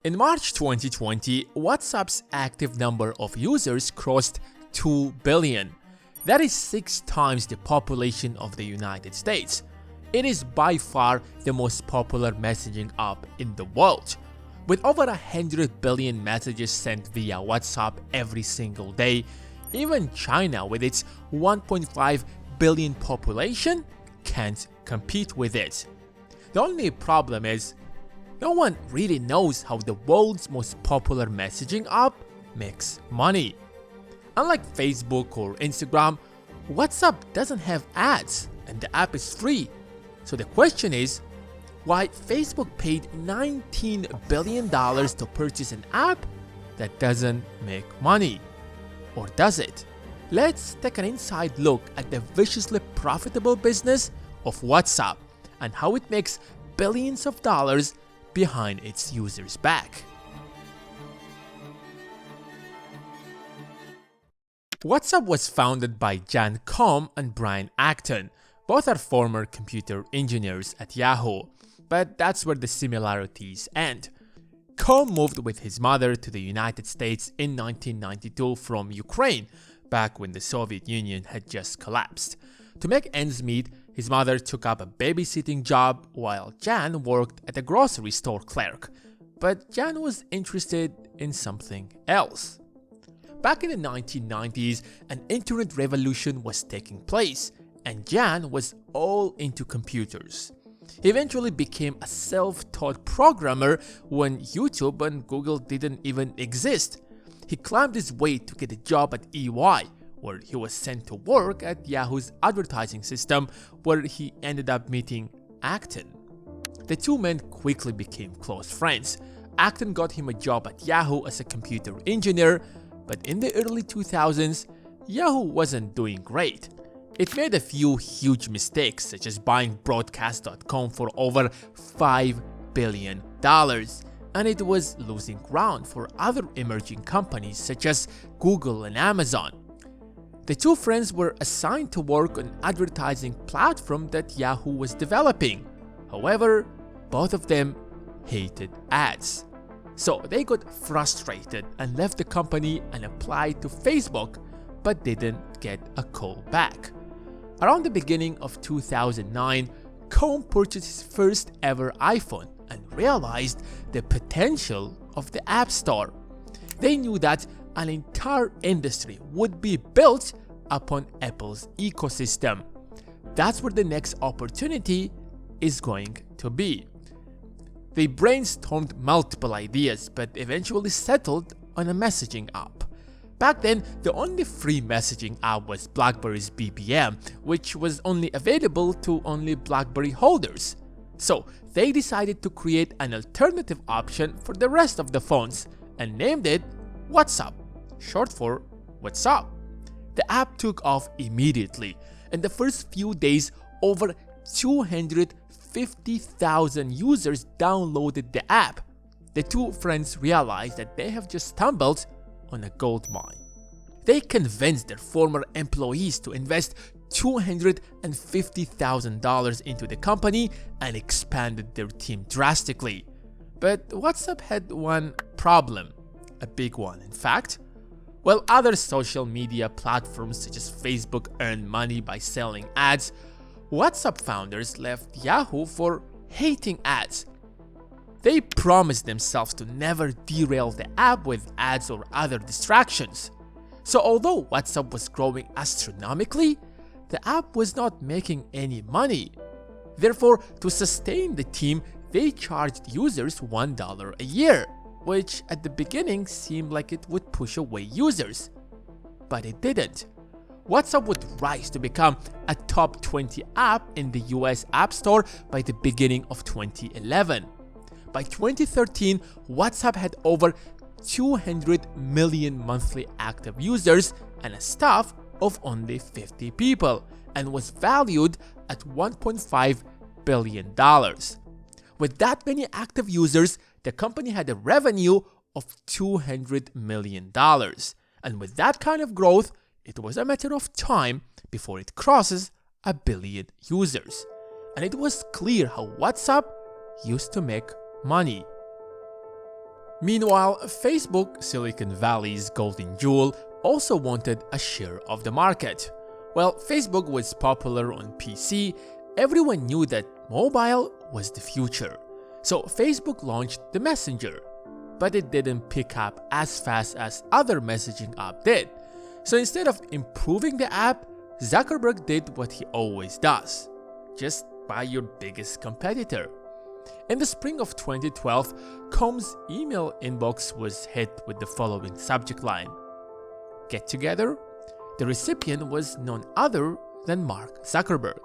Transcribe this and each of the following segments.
In March 2020, WhatsApp's active number of users crossed 2 billion. That is 6 times the population of the United States. It is by far the most popular messaging app in the world. With over 100 billion messages sent via WhatsApp every single day, even China with its 1.5 billion population can't compete with it. The only problem is, no one really knows how the world's most popular messaging app makes money. Unlike Facebook or Instagram, WhatsApp doesn't have ads and the app is free. So the question is, why Facebook paid $19 billion to purchase an app that doesn't make money? Or does it? Let's take an inside look at the viciously profitable business of WhatsApp and how it makes billions of dollars behind its users' back. WhatsApp was founded by Jan Koum and Brian Acton. Both are former computer engineers at Yahoo, but that's where the similarities end. Koum moved with his mother to the United States in 1992 from Ukraine, back when the Soviet Union had just collapsed. To make ends meet, his mother took up a babysitting job while Jan worked at a grocery store clerk. But Jan was interested in something else. Back in the 1990s, an internet revolution was taking place, and Jan was all into computers. He eventually became a self-taught programmer when YouTube and Google didn't even exist. He climbed his way to get a job at EY, where he was sent to work at Yahoo's advertising system, where he ended up meeting Acton. The two men quickly became close friends. Acton got him a job at Yahoo as a computer engineer, but in the early 2000s, Yahoo wasn't doing great. It made a few huge mistakes, such as buying Broadcast.com for over $5 billion, and it was losing ground for other emerging companies such as Google and Amazon. The two friends were assigned to work on an advertising platform that Yahoo was developing. However, both of them hated ads. So they got frustrated and left the company and applied to Facebook, but didn't get a call back. Around the beginning of 2009, Koum purchased his first ever iPhone and realized the potential of the App Store. They knew that an entire industry would be built upon Apple's ecosystem. That's where the next opportunity is going to be. They brainstormed multiple ideas, but eventually settled on a messaging app. Back then, the only free messaging app was BlackBerry's BBM, which was only available to only BlackBerry holders. So they decided to create an alternative option for the rest of the phones and named it WhatsApp, short for What's Up. The app took off immediately. In the first few days, over 250,000 users downloaded the app. The two friends realized that they have just stumbled on a gold mine. They convinced their former employees to invest $250,000 into the company and expanded their team drastically. But WhatsApp had one problem, a big one in fact. While other social media platforms such as Facebook earn money by selling ads, WhatsApp founders left Yahoo for hating ads. They promised themselves to never derail the app with ads or other distractions. So although WhatsApp was growing astronomically, the app was not making any money. Therefore, to sustain the team, they charged users $1 a year, which at the beginning seemed like it would push away users. But it didn't. WhatsApp would rise to become a top 20 app in the US App Store by the beginning of 2011. By 2013, WhatsApp had over 200 million monthly active users and a staff of only 50 people, and was valued at $1.5 billion. With that many active users, the company had a revenue of $200 million. And with that kind of growth, it was a matter of time before it crosses a billion users. And it was clear how WhatsApp used to make money. Meanwhile, Facebook, Silicon Valley's golden jewel, also wanted a share of the market. While Facebook was popular on PC, everyone knew that mobile was the future. So Facebook launched the Messenger, but it didn't pick up as fast as other messaging app did. So instead of improving the app, Zuckerberg did what he always does: just buy your biggest competitor. In the spring of 2012, Combs' email inbox was hit with the following subject line: "Get together?" The recipient was none other than Mark Zuckerberg,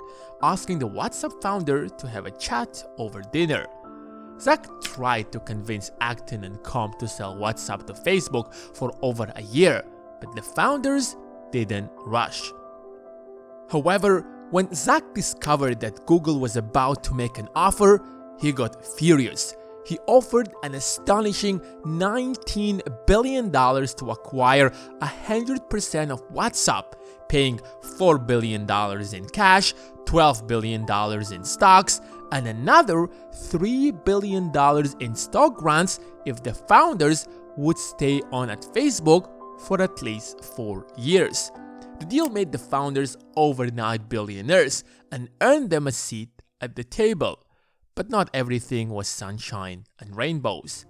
asking the WhatsApp founder to have a chat over dinner. Zuck tried to convince Acton and Comp to sell WhatsApp to Facebook for over a year, but the founders didn't rush. However, when Zuck discovered that Google was about to make an offer, he got furious. He offered an astonishing $19 billion to acquire 100% of WhatsApp, paying $4 billion in cash, $12 billion in stocks, and another $3 billion in stock grants if the founders would stay on at Facebook for at least 4 years. The deal made the founders overnight billionaires and earned them a seat at the table. But not everything was sunshine and rainbows.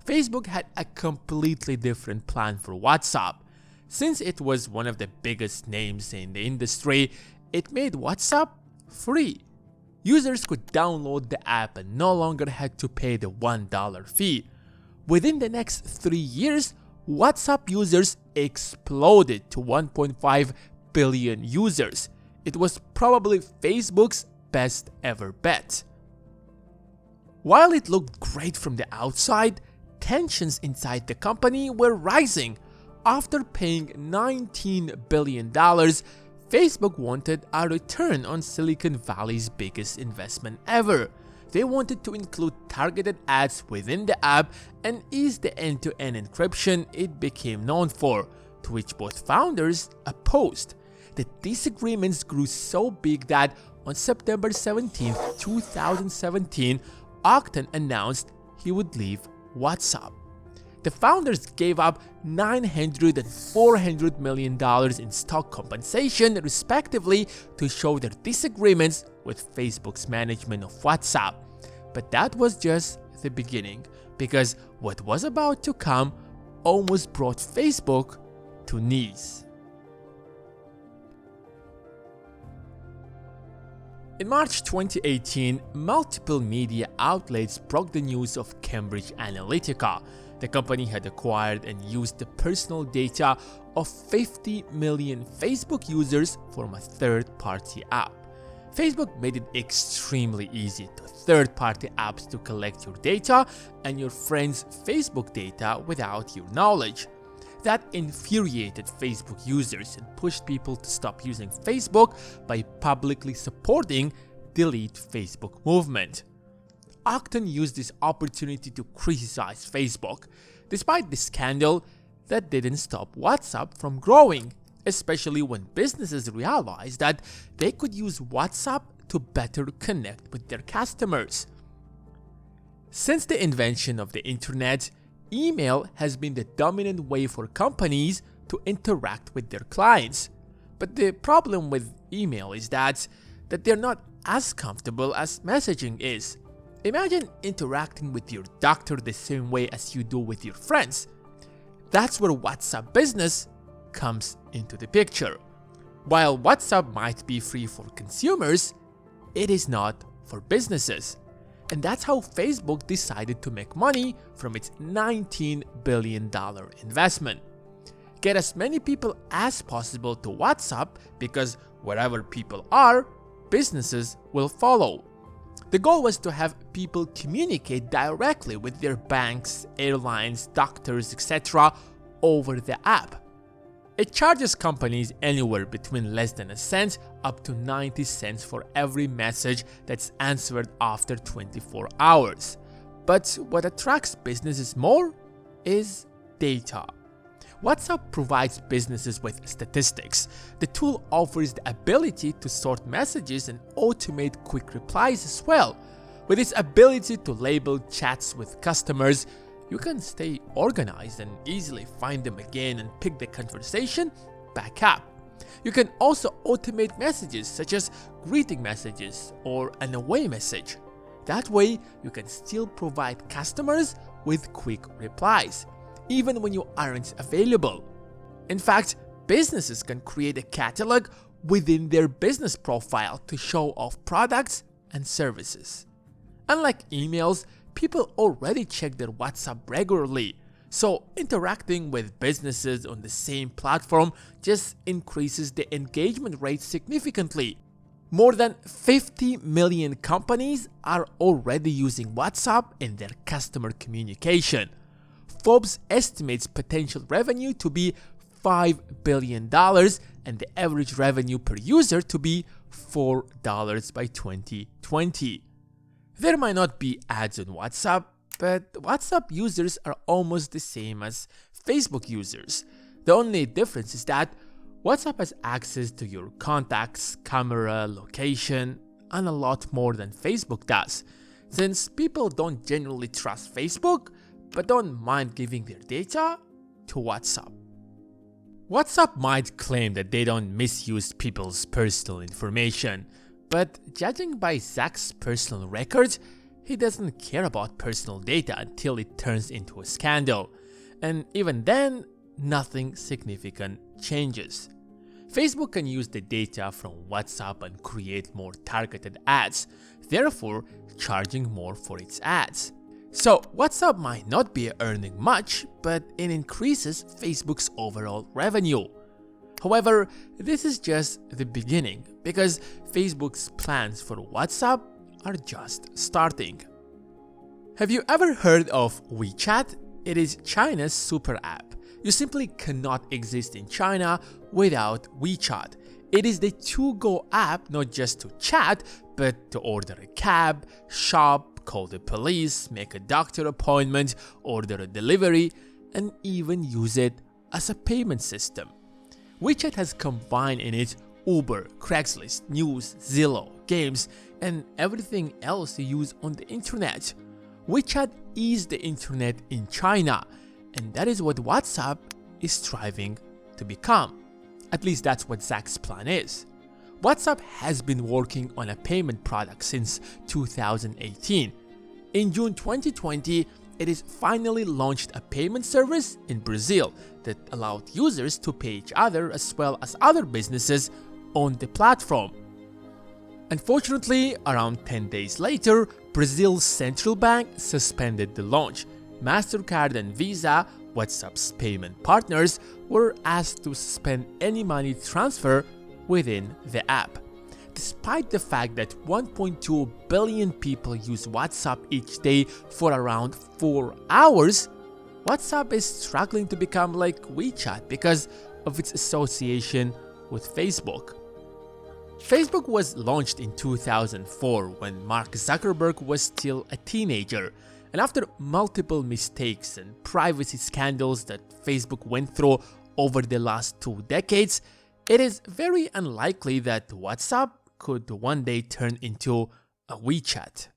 Facebook had a completely different plan for WhatsApp. Since it was one of the biggest names in the industry, it made WhatsApp free. Users could download the app and no longer had to pay the $1 fee. Within the next 3 years, WhatsApp users exploded to 1.5 billion users. It was probably Facebook's best ever bet. While it looked great from the outside, tensions inside the company were rising. After paying $19 billion, Facebook wanted a return on Silicon Valley's biggest investment ever. They wanted to include targeted ads within the app and ease the end-to-end encryption it became known for, to which both founders opposed. The disagreements grew so big that on September 17, 2017, Acton announced he would leave WhatsApp. The founders gave up $900 and $400 million in stock compensation, respectively, to show their disagreements with Facebook's management of WhatsApp. But that was just the beginning, because what was about to come almost brought Facebook to knees. In March 2018, multiple media outlets broke the news of Cambridge Analytica. The company had acquired and used the personal data of 50 million Facebook users from a third-party app. Facebook made it extremely easy to third-party apps to collect your data and your friends' Facebook data without your knowledge. That infuriated Facebook users and pushed people to stop using Facebook by publicly supporting the Delete Facebook movement. Acton used this opportunity to criticize Facebook. Despite the scandal, that didn't stop WhatsApp from growing, especially when businesses realized that they could use WhatsApp to better connect with their customers. Since the invention of the internet, email has been the dominant way for companies to interact with their clients. But the problem with email is that they're not as comfortable as messaging is. Imagine interacting with your doctor the same way as you do with your friends. That's where WhatsApp Business comes into the picture. While WhatsApp might be free for consumers, it is not for businesses. And that's how Facebook decided to make money from its $19 billion investment. Get as many people as possible to WhatsApp, because wherever people are, businesses will follow. The goal was to have people communicate directly with their banks, airlines, doctors, etc. over the app. It charges companies anywhere between less than a cent up to 90 cents for every message that's answered after 24 hours. But what attracts businesses more is data. WhatsApp provides businesses with statistics. The tool offers the ability to sort messages and automate quick replies as well. With its ability to label chats with customers, you can stay organized and easily find them again and pick the conversation back up. You can also automate messages such as greeting messages or an away message. That way, you can still provide customers with quick replies, even when you aren't available. In fact, businesses can create a catalog within their business profile to show off products and services. Unlike emails, people already check their WhatsApp regularly, so interacting with businesses on the same platform just increases the engagement rate significantly. More than 50 million companies are already using WhatsApp in their customer communication. Forbes estimates potential revenue to be $5 billion and the average revenue per user to be $4 by 2020. There might not be ads on WhatsApp, but WhatsApp users are almost the same as Facebook users. The only difference is that WhatsApp has access to your contacts, camera, location, and a lot more than Facebook does, since people don't generally trust Facebook but don't mind giving their data to WhatsApp. WhatsApp might claim that they don't misuse people's personal information, but judging by Zuck's personal records, he doesn't care about personal data until it turns into a scandal, and even then, nothing significant changes. Facebook can use the data from WhatsApp and create more targeted ads, therefore charging more for its ads. So WhatsApp might not be earning much, but it increases Facebook's overall revenue. However, this is just the beginning, because Facebook's plans for WhatsApp are just starting. Have you ever heard of WeChat? It is China's super app. You simply cannot exist in China without WeChat. It is the to-go app not just to chat, but to order a cab, shop, call the police, make a doctor appointment, order a delivery, and even use it as a payment system. WeChat has combined in it Uber, Craigslist, news, Zillow, games, and everything else you use on the internet. WeChat is the internet in China, and that is what WhatsApp is striving to become. At least that's what Zuck's plan is. WhatsApp has been working on a payment product since 2018. In June 2020, it has finally launched a payment service in Brazil that allowed users to pay each other as well as other businesses on the platform. Unfortunately, around 10 days later, Brazil's central bank suspended the launch. MasterCard and Visa, WhatsApp's payment partners, were asked to suspend any money transfer within the app. Despite the fact that 1.2 billion people use WhatsApp each day for around 4 hours, WhatsApp is struggling to become like WeChat because of its association with Facebook. Facebook was launched in 2004 when Mark Zuckerberg was still a teenager, and after multiple mistakes and privacy scandals that Facebook went through over the last 2 decades, it is very unlikely that WhatsApp could one day turn into a WeChat.